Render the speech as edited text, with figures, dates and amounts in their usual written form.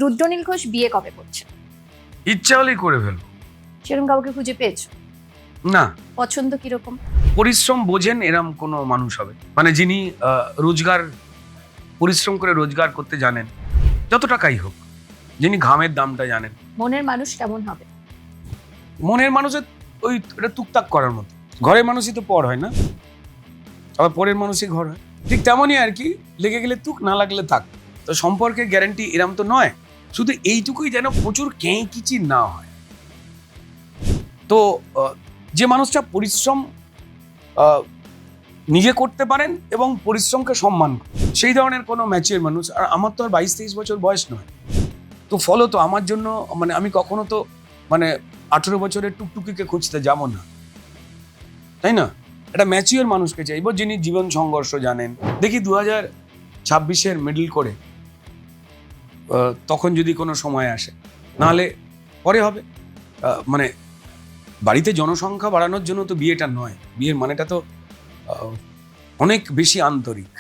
রুদ্রনীল ঘোষ বিয়ে কবে করছে? ইচ্ছা হলেই করে ফেলবো। সেরকম কাউকে খুঁজে পেয়েছো? না, পছন্দ কিরকম? পরিশ্রম বোঝেন এরম কোনো মানুষ হবে, মানে যিনি পরিশ্রম করে রোজগার করতে জানেন, যত টাকাই হোক, যিনি ঘামের দামটা জানেন। মনের মানুষ কেমন হবে? মনের মানুষের এটা টুকটাক করার মতো। ঘরের মানুষই তো পর হয় না, আবার পরের মানুষই ঘর হয়। ঠিক তেমনই আর কি, লেগে গেলে তুক, না লাগলে থাক। তো সম্পর্কের গ্যারান্টি এরম তো নয়, শুধু এইটুকুই যেন প্রচুর কেঁকিচি না হয়। তো যে মানুষটা পরিশ্রম নিজে করতে পারেন এবং পরিশ্রমকে সম্মান করেন, সেই ধরনের কোনো ম্যাচিওর মানুষ। আর আমার তো আর 22-23 বছর বয়স নয়, তো ফলত আমার জন্য মানে আমি কখনো তো মানে 18 বছরের টুকটুকিকে খুঁজতে যাব না, তাই না? একটা ম্যাচিওর মানুষকে চাইবো, যিনি জীবন সংঘর্ষ জানেন। দেখি 2026-এর মিডল করে তখন যদি কোনো সময় আসে, নাহলে পরে হবে। মানে বাড়িতে জনসংখ্যা বাড়ানোর জন্য তো বিয়েটা নয়, বিয়ের মানেটা তো অনেক বেশি আন্তরিক।